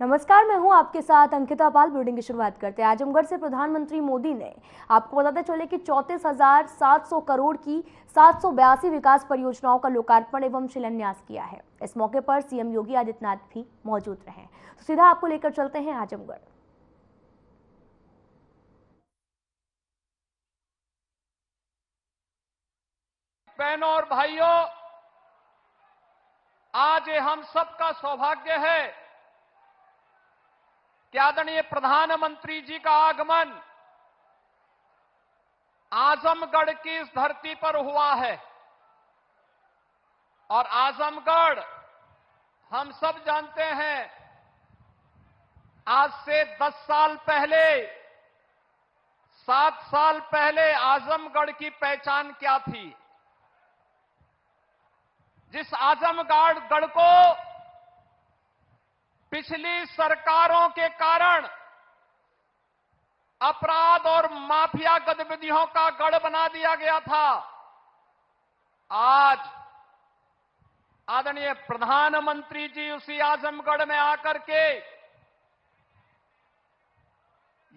नमस्कार, मैं हूं आपके साथ अंकिता पाल। ब्रीडिंग की शुरुआत करते हैं। आजमगढ़ से प्रधानमंत्री मोदी ने आपको बताते चले कि 34,700 करोड़ की 782 विकास परियोजनाओं का लोकार्पण एवं शिलान्यास किया है। इस मौके पर सीएम योगी आदित्यनाथ भी मौजूद रहे। तो सीधा आपको लेकर चलते हैं आजमगढ़। बहनों और भाइयों, आज ये हम सबका सौभाग्य है कि आदरणीय प्रधानमंत्री जी का आगमन आजमगढ़ की इस धरती पर हुआ है। और आजमगढ़ हम सब जानते हैं, आज से 10 साल पहले, 7 साल पहले आजमगढ़ की पहचान क्या थी। जिस आजमगढ़ को पिछली सरकारों के कारण अपराध और माफिया गतिविधियों का गढ़ बना दिया गया था, आज आदरणीय प्रधानमंत्री जी उसी आजमगढ़ में आकर के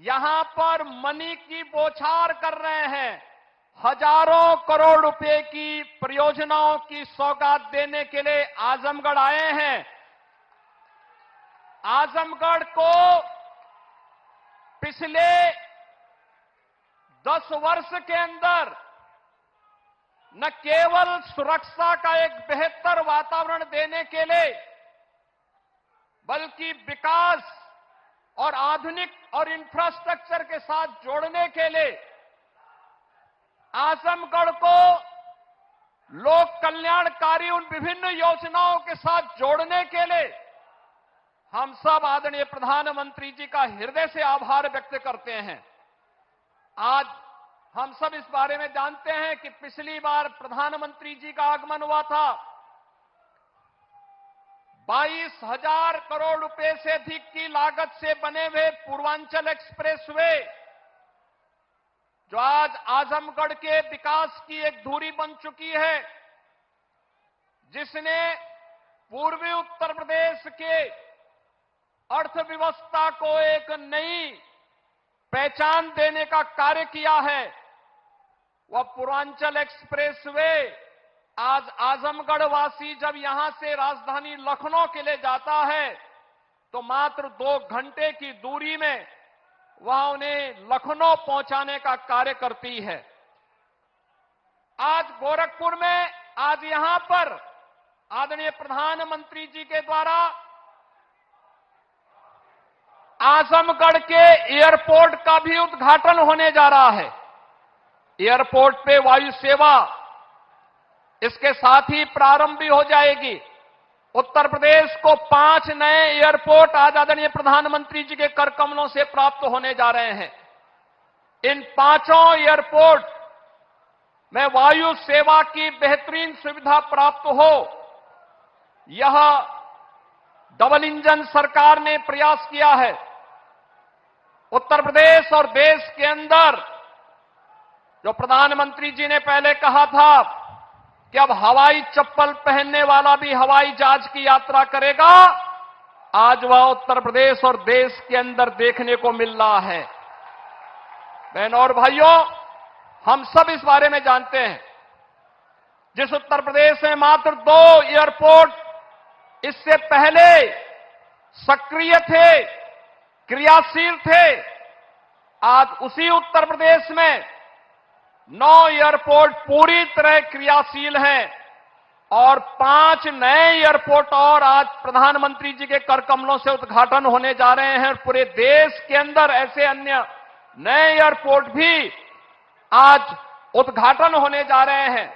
यहां पर मनी की बौछार कर रहे हैं। हजारों करोड़ रुपए की परियोजनाओं की सौगात देने के लिए आजमगढ़ आए हैं। आजमगढ़ को पिछले 10 वर्ष के अंदर न केवल सुरक्षा का एक बेहतर वातावरण देने के लिए, बल्कि विकास और आधुनिक और इंफ्रास्ट्रक्चर के साथ जोड़ने के लिए आजमगढ़ को लोक कल्याणकारी उन विभिन्न योजनाओं के साथ जोड़ने के लिए हम सब आदरणीय प्रधानमंत्री जी का हृदय से आभार व्यक्त करते हैं। आज हम सब इस बारे में जानते हैं कि पिछली बार प्रधानमंत्री जी का आगमन हुआ था, 22,000 करोड़ रुपए से अधिक की लागत से बने हुए पूर्वांचल एक्सप्रेसवे, जो आज आजमगढ़ के विकास की एक धुरी बन चुकी है, जिसने पूर्वी उत्तर प्रदेश के अर्थव्यवस्था को एक नई पहचान देने का कार्य किया है। वह पूर्वांचल एक्सप्रेसवे आज आजमगढ़ वासी जब यहां से राजधानी लखनऊ के लिए जाता है तो मात्र 2 घंटे की दूरी में वह उन्हें लखनऊ पहुंचाने का कार्य करती है। आज गोरखपुर में, आज यहां पर आदरणीय प्रधानमंत्री जी के द्वारा आजमगढ़ के एयरपोर्ट का भी उद्घाटन होने जा रहा है। एयरपोर्ट पे वायु सेवा इसके साथ ही प्रारंभ भी हो जाएगी। उत्तर प्रदेश को 5 नए एयरपोर्ट आज आदरणीय प्रधानमंत्री जी के कर कमलों से प्राप्त होने जा रहे हैं। इन 5 एयरपोर्ट में वायु सेवा की बेहतरीन सुविधा प्राप्त हो, यह डबल इंजन सरकार ने प्रयास किया है। उत्तर प्रदेश और देश के अंदर जो प्रधानमंत्री जी ने पहले कहा था कि अब हवाई चप्पल पहनने वाला भी हवाई जहाज की यात्रा करेगा, आज वह उत्तर प्रदेश और देश के अंदर देखने को मिल रहा है। बहनों और भाइयों, हम सब इस बारे में जानते हैं, जिस उत्तर प्रदेश में मात्र 2 एयरपोर्ट इससे पहले सक्रिय थे, क्रियाशील थे, आज उसी उत्तर प्रदेश में 9 एयरपोर्ट पूरी तरह क्रियाशील हैं और 5 नए एयरपोर्ट और आज प्रधानमंत्री जी के कर कमलों से उद्घाटन होने जा रहे हैं। पूरे देश के अंदर ऐसे अन्य नए एयरपोर्ट भी आज उद्घाटन होने जा रहे हैं।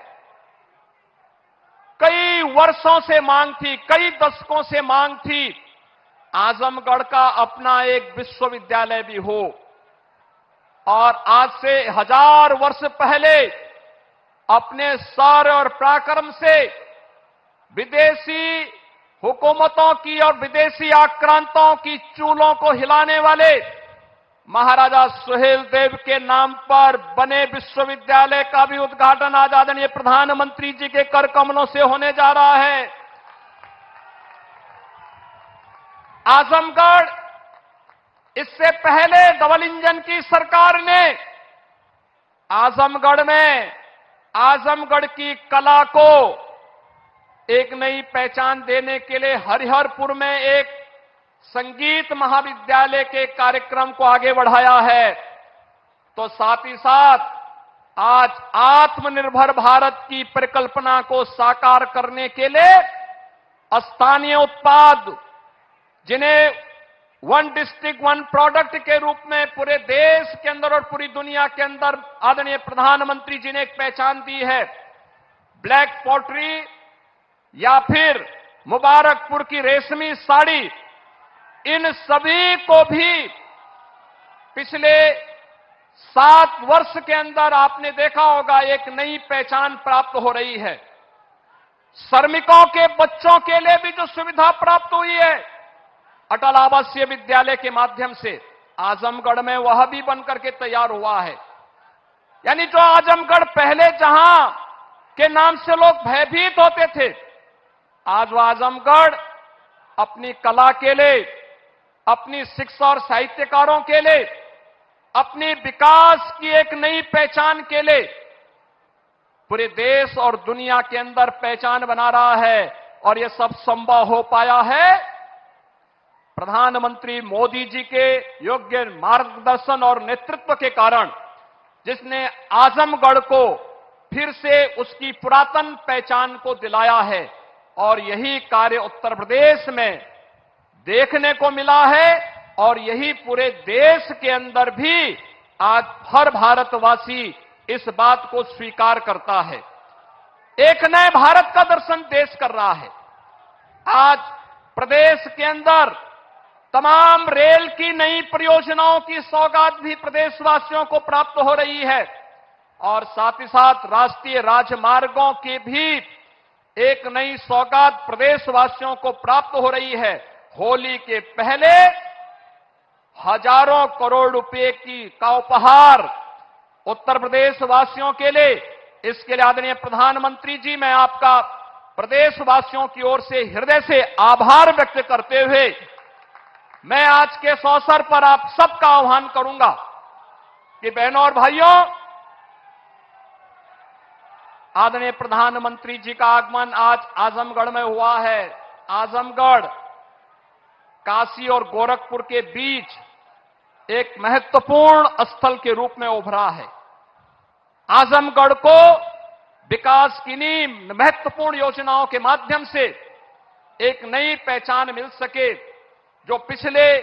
कई वर्षों से मांग थी, कई दशकों से मांग थी, आजमगढ़ का अपना एक विश्वविद्यालय भी हो। और आज से 1000 वर्ष पहले अपने शौर्य और पराक्रम से विदेशी हुकूमतों की और विदेशी आक्रांताओं की चूलों को हिलाने वाले महाराजा सुहेल देव के नाम पर बने विश्वविद्यालय का भी उद्घाटन आज आदरणीय प्रधानमंत्री जी के कर कमलों से होने जा रहा है। आजमगढ़, इससे पहले डबल इंजन की सरकार ने आजमगढ़ में आजमगढ़ की कला को एक नई पहचान देने के लिए हरिहरपुर में एक संगीत महाविद्यालय के कार्यक्रम को आगे बढ़ाया है। तो साथ ही साथ आज आत्मनिर्भर भारत की परिकल्पना को साकार करने के लिए स्थानीय उत्पाद, जिन्हें वन डिस्ट्रिक्ट वन प्रोडक्ट के रूप में पूरे देश के अंदर और पूरी दुनिया के अंदर आदरणीय प्रधानमंत्री जी ने एक पहचान दी है। ब्लैक पॉटरी या फिर मुबारकपुर की रेशमी साड़ी, इन सभी को भी पिछले 7 वर्ष के अंदर आपने देखा होगा एक नई पहचान प्राप्त हो रही है। श्रमिकों के बच्चों के लिए भी जो सुविधा प्राप्त हुई है अटल आवासीय विद्यालय के माध्यम से, आजमगढ़ में वह भी बनकर के तैयार हुआ है। यानी जो आजमगढ़ पहले जहां के नाम से लोग भयभीत होते थे, आज वह आजमगढ़ अपनी कला के लिए, अपनी शिक्षा और साहित्यकारों के लिए, अपनी विकास की एक नई पहचान के लिए पूरे देश और दुनिया के अंदर पहचान बना रहा है। और यह सब संभव हो पाया है प्रधानमंत्री मोदी जी के योग्य मार्गदर्शन और नेतृत्व के कारण, जिसने आजमगढ़ को फिर से उसकी पुरातन पहचान को दिलाया है। और यही कार्य उत्तर प्रदेश में देखने को मिला है और यही पूरे देश के अंदर भी आज हर भारतवासी इस बात को स्वीकार करता है। एक नए भारत का दर्शन देश कर रहा है। आज प्रदेश के अंदर तमाम रेल की नई परियोजनाओं की सौगात भी प्रदेशवासियों को प्राप्त हो रही है और साथ ही साथ राष्ट्रीय राजमार्गों की भी एक नई सौगात प्रदेशवासियों को प्राप्त हो रही है। होली के पहले हजारों करोड़ रुपए का उपहार उत्तर प्रदेश वासियों के लिए, इसके लिए आदरणीय प्रधानमंत्री जी, मैं आपका प्रदेशवासियों की ओर से हृदय से आभार व्यक्त करते हुए मैं आज के इस अवसर पर आप सबका आह्वान करूंगा कि बहनों और भाइयों, आदरणीय प्रधानमंत्री जी का आगमन आज आजमगढ़ में हुआ है। आजमगढ़ काशी और गोरखपुर के बीच एक महत्वपूर्ण स्थल के रूप में उभरा है। आजमगढ़ को विकास की नींव महत्वपूर्ण योजनाओं के माध्यम से एक नई पहचान मिल सके, जो पिछले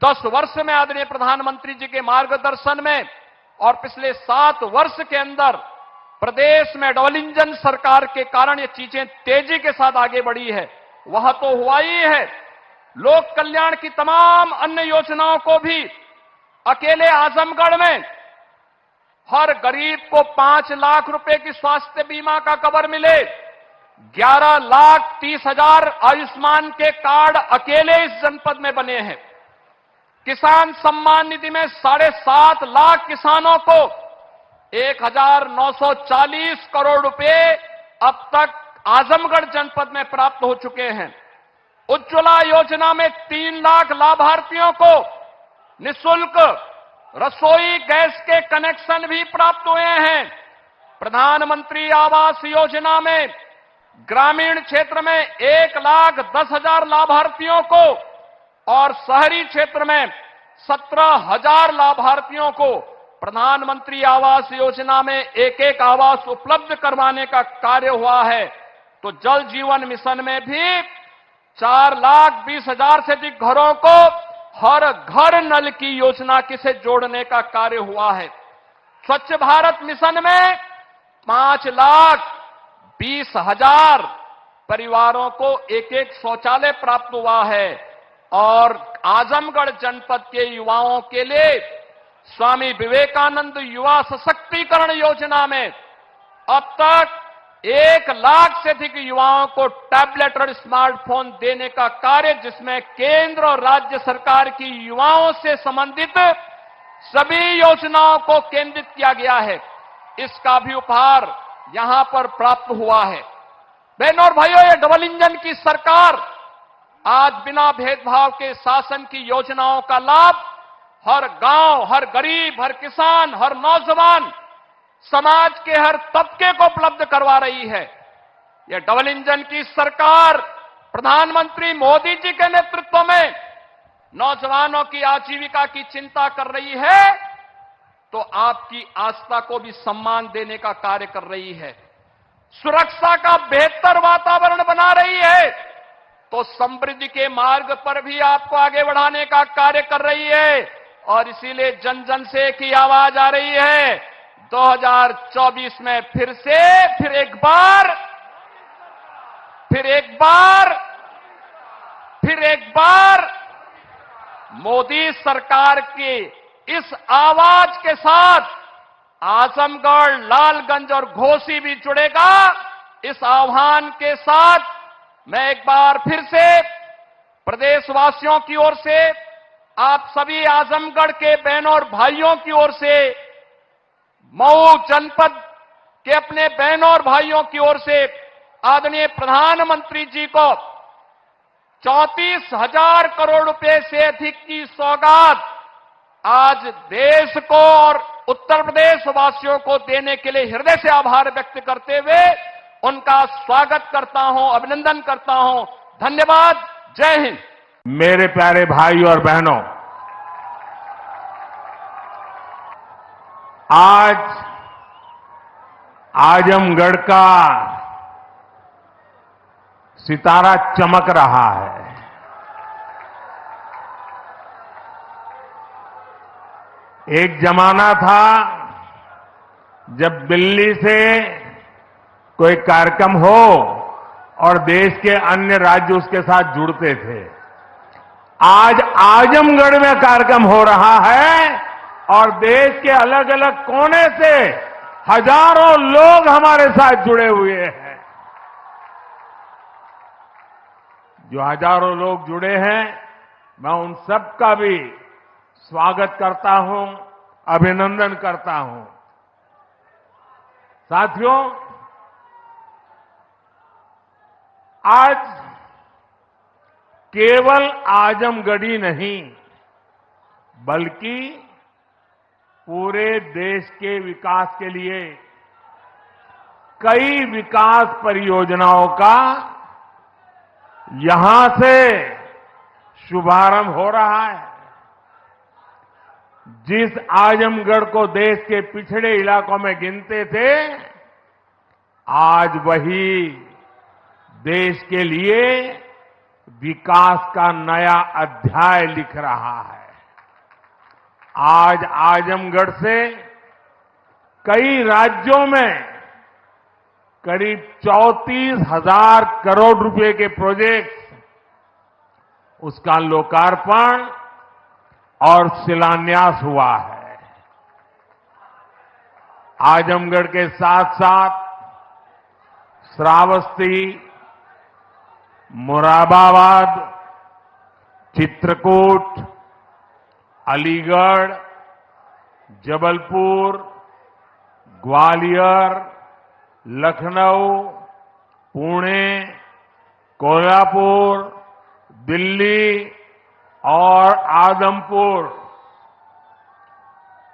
10 वर्ष में आदरणीय प्रधानमंत्री जी के मार्गदर्शन में और पिछले 7 वर्ष के अंदर प्रदेश में डबल इंजन सरकार के कारण ये चीजें तेजी के साथ आगे बढ़ी है, वह तो हुआ ही है। लोक कल्याण की तमाम अन्य योजनाओं को भी अकेले आजमगढ़ में हर गरीब को 5 लाख रुपए की स्वास्थ्य बीमा का कवर मिले, 11,30,000 आयुष्मान के कार्ड अकेले इस जनपद में बने हैं। किसान सम्मान निधि में 7.5 लाख किसानों को 1,940 करोड़ रुपए अब तक आजमगढ़ जनपद में प्राप्त हो चुके हैं। उज्ज्वला योजना में 3 लाख लाभार्थियों को निःशुल्क रसोई गैस के कनेक्शन भी प्राप्त हुए हैं। प्रधानमंत्री आवास योजना में ग्रामीण क्षेत्र में 1,10,000 लाभार्थियों को और शहरी क्षेत्र में 17,000 लाभार्थियों को प्रधानमंत्री आवास योजना में एक आवास उपलब्ध करवाने का कार्य हुआ है। तो जल जीवन मिशन में भी 4,20,000 से अधिक घरों को हर घर नल की योजना से जोड़ने का कार्य हुआ है। स्वच्छ भारत मिशन में 5,20,000 परिवारों को एक शौचालय प्राप्त हुआ है और आजमगढ़ जनपद के युवाओं के लिए स्वामी विवेकानंद युवा सशक्तिकरण योजना में अब तक 1 लाख से अधिक युवाओं को टैबलेट और स्मार्टफोन देने का कार्य, जिसमें केंद्र और राज्य सरकार की युवाओं से संबंधित सभी योजनाओं को केंद्रित किया गया है, इसका भी उपहार यहां पर प्राप्त हुआ है। बहनों और भाइयों, ये डबल इंजन की सरकार आज बिना भेदभाव के शासन की योजनाओं का लाभ हर गांव, हर गरीब, हर किसान, हर नौजवान, समाज के हर तबके को उपलब्ध करवा रही है। यह डबल इंजन की सरकार प्रधानमंत्री मोदी जी के नेतृत्व में नौजवानों की आजीविका की चिंता कर रही है, तो आपकी आस्था को भी सम्मान देने का कार्य कर रही है। सुरक्षा का बेहतर वातावरण बना रही है, तो समृद्धि के मार्ग पर भी आपको आगे बढ़ाने का कार्य कर रही है। और इसीलिए जन जन से एक ही आवाज आ रही है, 2024 में फिर एक बार मोदी सरकार की इस आवाज के साथ आजमगढ़, लालगंज और घोसी भी जुड़ेगा। इस आह्वान के साथ मैं एक बार फिर से प्रदेशवासियों की ओर से, आप सभी आजमगढ़ के बहनों और भाइयों की ओर से, मऊ जनपद के अपने बहनों और भाइयों की ओर से आदरणीय प्रधानमंत्री जी को 34,000 करोड़ रुपए से अधिक की सौगात आज देश को और उत्तर प्रदेश वासियों को देने के लिए हृदय से आभार व्यक्त करते हुए उनका स्वागत करता हूं, अभिनंदन करता हूं। धन्यवाद। जय हिंद। मेरे प्यारे भाई और बहनों, आज आजमगढ़ का सितारा चमक रहा है। एक जमाना था जब दिल्ली से कोई कार्यक्रम हो और देश के अन्य राज्य उसके साथ जुड़ते थे। आज आजमगढ़ में कार्यक्रम हो रहा है और देश के अलग अलग कोने से हजारों लोग हमारे साथ जुड़े हुए हैं। जो हजारों लोग जुड़े हैं, मैं उन सब का भी स्वागत करता हूं, अभिनंदन करता हूं। साथियों, आज केवल आजमगढ़ी नहीं, बल्कि पूरे देश के विकास के लिए कई विकास परियोजनाओं का यहां से शुभारंभ हो रहा है। जिस आजमगढ़ को देश के पिछड़े इलाकों में गिनते थे, आज वही देश के लिए विकास का नया अध्याय लिख रहा है। आज आजमगढ़ से कई राज्यों में करीब 34,000 करोड़ रुपए के प्रोजेक्ट्स, उसका लोकार्पण और शिलान्यास हुआ है। आजमगढ़ के साथ साथ श्रावस्ती, मुरादाबाद, चित्रकूट, अलीगढ़, जबलपुर, ग्वालियर, लखनऊ, पुणे, कोल्हापुर, दिल्ली और आदमपुर,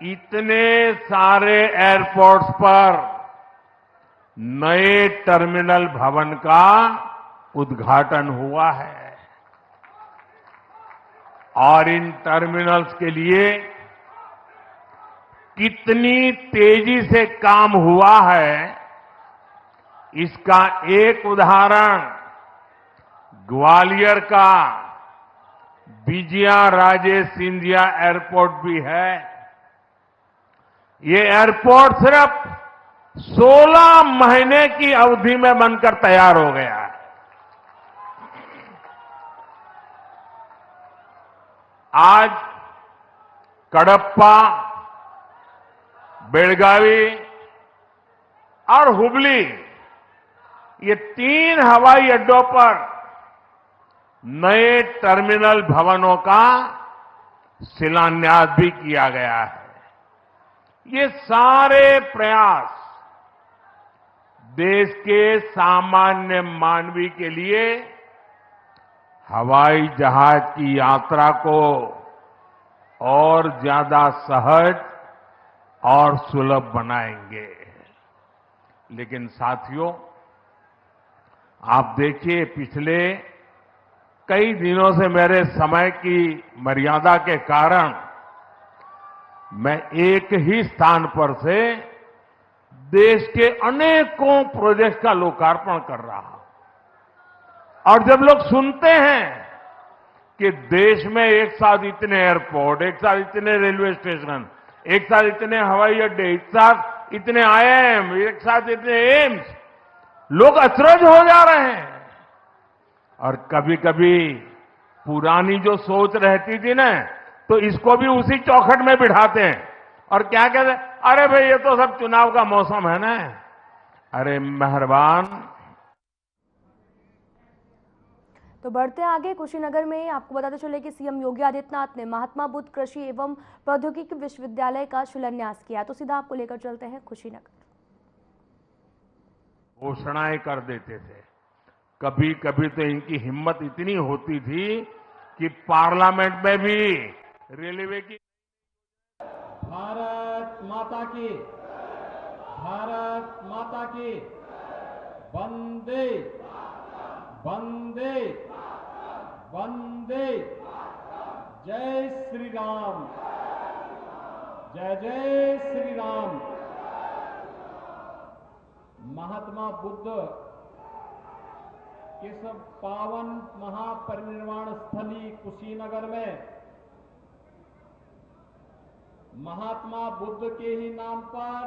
इतने सारे एयरपोर्ट्स पर नए टर्मिनल भवन का उद्घाटन हुआ है। और इन टर्मिनल्स के लिए कितनी तेजी से काम हुआ है, इसका एक उदाहरण ग्वालियर का विजया राजे सिंधिया एयरपोर्ट भी है। ये एयरपोर्ट सिर्फ 16 महीने की अवधि में बनकर तैयार हो गया है। आज कडप्पा, बेलगावी और हुबली ये 3 हवाई अड्डों पर नए टर्मिनल भवनों का शिलान्यास भी किया गया है। ये सारे प्रयास देश के सामान्य मानवी के लिए हवाई जहाज की यात्रा को और ज्यादा सहज और सुलभ बनाएंगे। लेकिन साथियों, आप देखिए, पिछले कई दिनों से मेरे समय की मर्यादा के कारण मैं एक ही स्थान पर से देश के अनेकों प्रोजेक्ट का लोकार्पण कर रहा हूं। और जब लोग सुनते हैं कि देश में एक साथ इतने एयरपोर्ट, एक साथ इतने रेलवे स्टेशन, एक साथ इतने हवाई अड्डे, एक साथ इतने आईआईएम, एक साथ इतने एम्स, लोग अचरज हो जा रहे हैं। और कभी कभी पुरानी जो सोच रहती थी ना, तो इसको भी उसी चौखट में बिठाते हैं और क्या कहते हैं, अरे भाई ये तो सब चुनाव का मौसम है ना। अरे मेहरबान। तो बढ़ते हैं आगे। कुशीनगर में आपको बताते चले कि सीएम योगी आदित्यनाथ ने महात्मा बुद्ध कृषि एवं प्रौद्योगिकी विश्वविद्यालय का शिलान्यास किया। तो सीधा आपको लेकर चलते हैं कुशीनगर। घोषणाएं कर देते थे, कभी कभी तो इनकी हिम्मत इतनी होती थी कि पार्लियामेंट में भी रेलवे की भारत माता की, भारत माता की, वंदे वंदे वंदे, जय श्री राम, जय जय श्री राम। महात्मा बुद्ध के सब पावन महापरिनिर्वाण स्थली कुशीनगर में महात्मा बुद्ध के ही नाम पर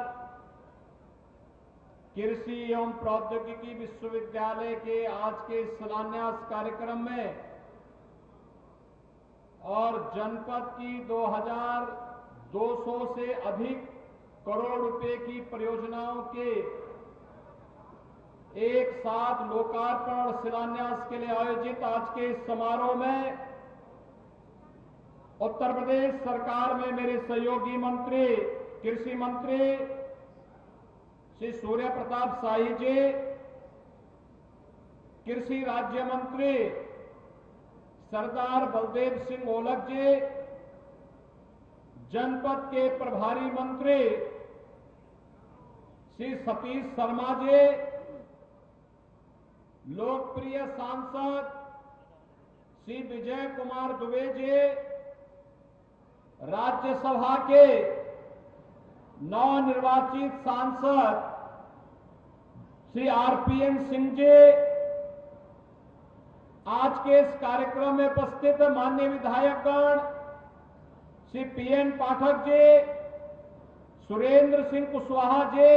कृषि एवं प्रौद्योगिकी विश्वविद्यालय के आज के शिलान्यास कार्यक्रम में और जनपद की 2200 से अधिक करोड़ रुपए की परियोजनाओं के एक साथ लोकार्पण और शिलान्यास के लिए आयोजित आज के इस समारोह में उत्तर प्रदेश सरकार में मेरे सहयोगी मंत्री, कृषि मंत्री श्री सूर्य प्रताप शाही जी, कृषि राज्य मंत्री सरदार बलदेव सिंह ओलख जी, जनपद के प्रभारी मंत्री श्री सतीश शर्मा जी, लोकप्रिय सांसद श्री विजय कुमार दुबे जी, राज्यसभा के नवनिर्वाचित सांसद श्री आरपीएन सिंह जी, आज के इस कार्यक्रम में उपस्थित माननीय विधायकगण श्री पीएन पाठक जी, सुरेंद्र सिंह कुशवाहा जी,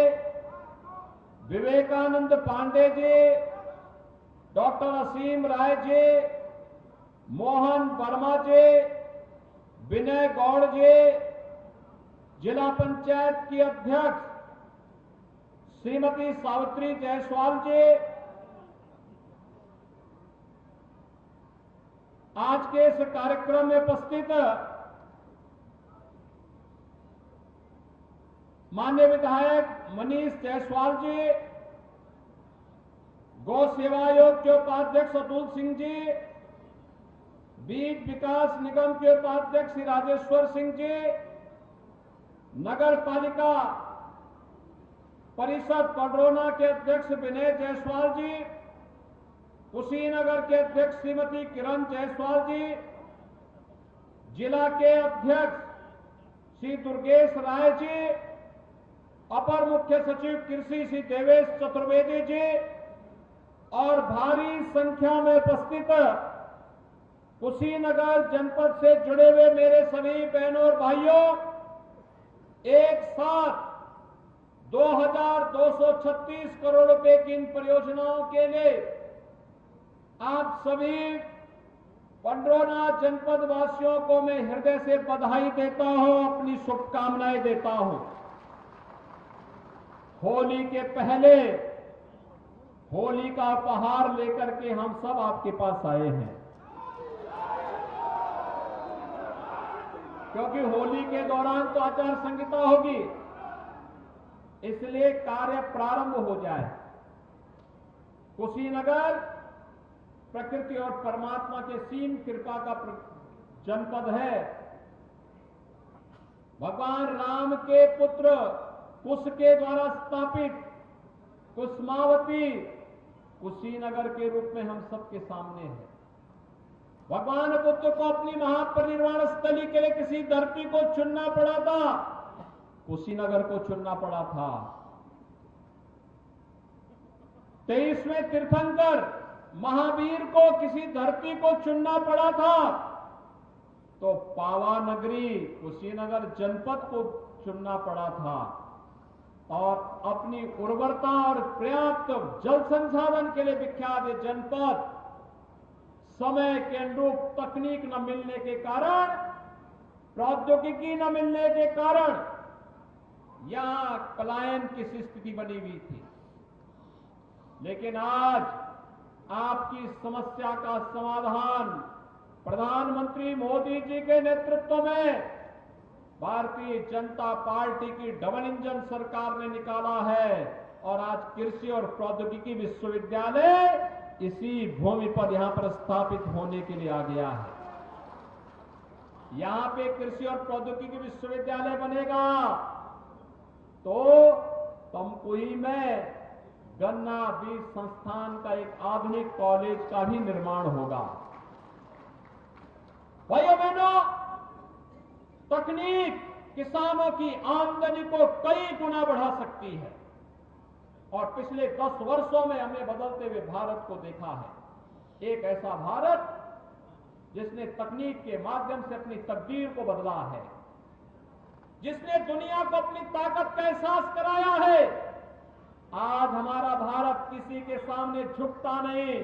विवेकानंद पांडे जी, डॉक्टर असीम राय जी, मोहन वर्मा जी, विनय गौड़ जी, जिला पंचायत की अध्यक्ष श्रीमती सावित्री जायसवाल जी, आज के इस कार्यक्रम में उपस्थित माननीय विधायक मनीष जायसवाल जी, गौ सेवा आयोग के उपाध्यक्ष अतुल सिंह जी, बीज विकास निगम के उपाध्यक्ष श्री राजेश्वर सिंह जी, नगर पालिका परिषद पडरौना के अध्यक्ष विनय जायसवाल जी, कुशीनगर के अध्यक्ष श्रीमती किरण जायसवाल जी, जिला के अध्यक्ष श्री दुर्गेश राय जी, अपर मुख्य सचिव कृषि श्री देवेश चतुर्वेदी जी और भारी संख्या में उपस्थित कुशीनगर जनपद से जुड़े हुए मेरे सभी बहनों और भाइयों, एक साथ 2236 करोड़ रुपए की इन परियोजनाओं के लिए आप सभी पडरौना जनपद वासियों को मैं हृदय से बधाई देता हूं, अपनी शुभकामनाएं देता हूं। होली के पहले होली का उपहार लेकर के हम सब आपके पास आए हैं, क्योंकि होली के दौरान तो आचार संहिता होगी, इसलिए कार्य प्रारंभ हो जाए। कुशीनगर प्रकृति और परमात्मा के सीम कृपा का जनपद है। भगवान राम के पुत्र कुश के द्वारा स्थापित कुसुमावती कुशीनगर के रूप में हम सबके सामने है। भगवान बुद्ध को अपनी महापरिनिर्वाण स्थली के लिए किसी धरती को चुनना पड़ा था, कुशीनगर को चुनना पड़ा था। 23वें तीर्थंकर महावीर को किसी धरती को चुनना पड़ा था, तो पावा नगरी कुशीनगर जनपद को चुनना पड़ा था। और अपनी उर्वरता और पर्याप्त जल संसाधन के लिए विख्यात ये जनपद समय के अनुरूप तकनीक न मिलने के कारण, प्रौद्योगिकी न मिलने के कारण यहां पलायन की स्थिति बनी हुई थी। लेकिन आज आपकी समस्या का समाधान प्रधानमंत्री मोदी जी के नेतृत्व में भारतीय जनता पार्टी की डबल इंजन सरकार ने निकाला है। और आज कृषि और प्रौद्योगिकी विश्वविद्यालय इसी भूमि पर यहां पर स्थापित होने के लिए आ गया है। यहां पे कृषि और प्रौद्योगिकी विश्वविद्यालय बनेगा तो तमकुही में गन्ना बीज संस्थान का एक आधुनिक कॉलेज का भी निर्माण होगा। भाइयों बहनों, तकनीक किसानों की आमदनी को कई गुना बढ़ा सकती है और पिछले 10 वर्षों में हमने बदलते हुए भारत को देखा है। एक ऐसा भारत जिसने तकनीक के माध्यम से अपनी तकदीर को बदला है, जिसने दुनिया को अपनी ताकत का एहसास कराया है। आज हमारा भारत किसी के सामने झुकता नहीं,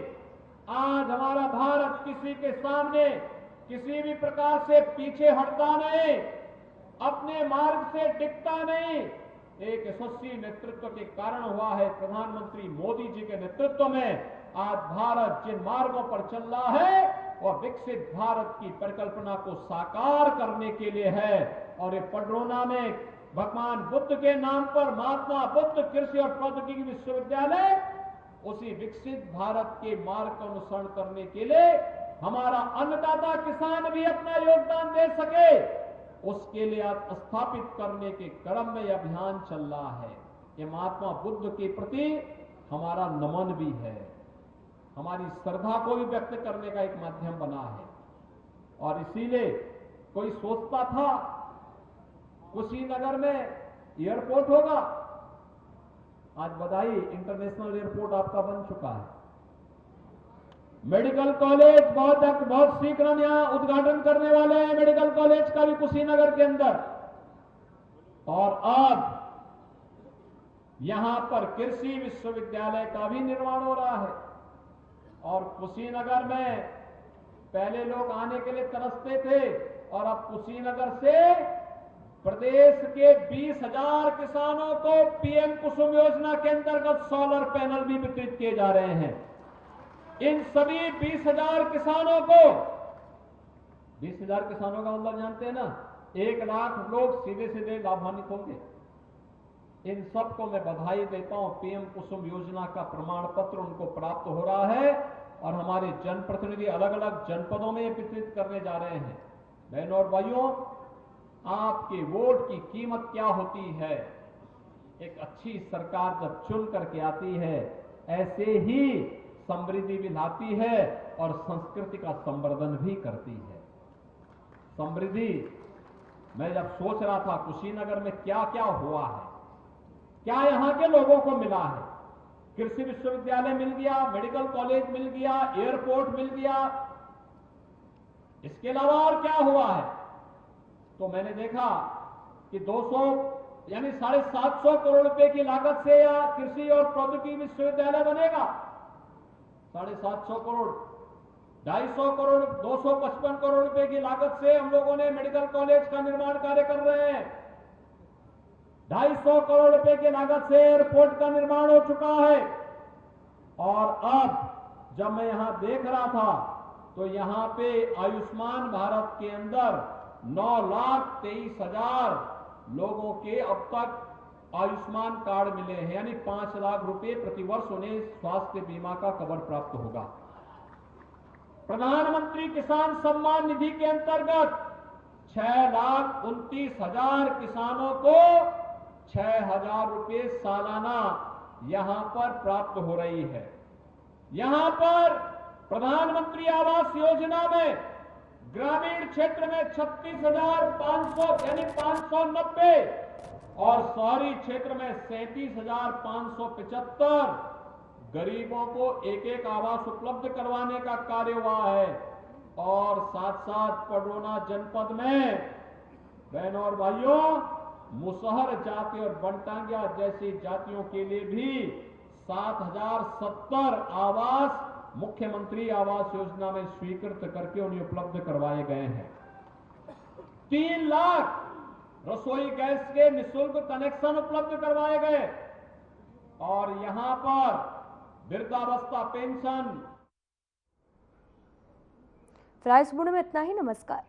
आज हमारा भारत किसी के सामने किसी भी प्रकार से पीछे हटता नहीं, अपने मार्ग से टिकता नहीं। एक यशस्वी नेतृत्व के कारण हुआ है। प्रधानमंत्री मोदी जी के नेतृत्व में आज भारत जिन मार्गों पर चल रहा है और विकसित भारत की परिकल्पना को साकार करने के लिए है। और ये पडरौना में भगवान बुद्ध के नाम पर महात्मा बुद्ध कृषि और प्रौद्योगिकी विश्वविद्यालय उसी विकसित भारत के मार्ग का अनुसरण करने के लिए हमारा अन्नदाता किसान भी अपना योगदान दे सके, उसके लिए आज स्थापित करने के क्रम में यह अभियान चल रहा है। ये महात्मा बुद्ध के प्रति हमारा नमन भी है, हमारी श्रद्धा को भी व्यक्त करने का एक माध्यम बना है। और इसीलिए कोई सोचता था कुशीनगर में एयरपोर्ट होगा, आज बधाई इंटरनेशनल एयरपोर्ट आपका बन चुका है। मेडिकल कॉलेज बहुत शीघ्र हम यहां उद्घाटन करने वाले हैं, मेडिकल कॉलेज का भी कुशीनगर के अंदर। और अब यहां पर कृषि विश्वविद्यालय का भी निर्माण हो रहा है। और कुशीनगर में पहले लोग आने के लिए तरसते थे और अब कुशीनगर से प्रदेश के 20,000 किसानों को पीएम कुसुम योजना के अंतर्गत सोलर पैनल भी वितरित किए जा रहे हैं। इन सभी 20,000 किसानों को, 20,000 किसानों का मतलब जानते हैं ना, 1 लाख लोग सीधे सीधे लाभान्वित होंगे। इन सबको मैं बधाई देता हूं। पीएम कुसुम योजना का प्रमाण पत्र उनको प्राप्त हो रहा है और हमारे जनप्रतिनिधि अलग अलग जनपदों में वितरित करने जा रहे हैं। बहनों और भाइयों, आपके वोट की कीमत क्या होती है? एक अच्छी सरकार जब चुन करके आती है, ऐसे ही समृद्धि भी लाती है और संस्कृति का संवर्धन भी करती है। समृद्धि, मैं जब सोच रहा था कुशीनगर में क्या क्या हुआ है, क्या यहां के लोगों को मिला है। कृषि विश्वविद्यालय मिल गया, मेडिकल कॉलेज मिल गया, एयरपोर्ट मिल गया, इसके अलावा और क्या हुआ है? तो मैंने देखा कि 200 यानी 750 करोड़ रुपए की लागत से या कृषि और प्रौद्योगिकी विश्वविद्यालय बनेगा। 750 करोड़, 250 करोड़, 255 करोड़ रुपए की लागत से हम लोगों ने मेडिकल कॉलेज का निर्माण कार्य कर रहे हैं। 250 करोड़ रुपए की लागत से एयरपोर्ट का निर्माण हो चुका है। और अब जब मैं यहां देख रहा था तो यहां पे आयुष्मान भारत के अंदर 9,23,000 लोगों के अब तक आयुष्मान कार्ड मिले हैं, यानी 5 लाख रुपए प्रतिवर्ष उन्हें स्वास्थ्य बीमा का कवर प्राप्त होगा। प्रधानमंत्री किसान सम्मान निधि के अंतर्गत 6,29,000 किसानों को 6,000 रुपए सालाना यहां पर प्राप्त हो रही है। यहां पर प्रधानमंत्री आवास योजना में ग्रामीण क्षेत्र में 36,500 यानी 590 और शहरी क्षेत्र में 37,575 गरीबों को एक एक आवास उपलब्ध करवाने का कार्य हुआ है। और साथ साथ पडरौना जनपद में बहनों और भाइयों मुसहर जाति और बनटांगिया जैसी जातियों के लिए भी 7,070 आवास मुख्यमंत्री आवास योजना में स्वीकृत करके उन्हें उपलब्ध करवाए गए हैं। 3 लाख रसोई गैस के निःशुल्क कनेक्शन उपलब्ध करवाए गए और यहां पर वृद्धावस्था पेंशन। फिलहाल इस बुलेटिन में इतना ही। नमस्कार।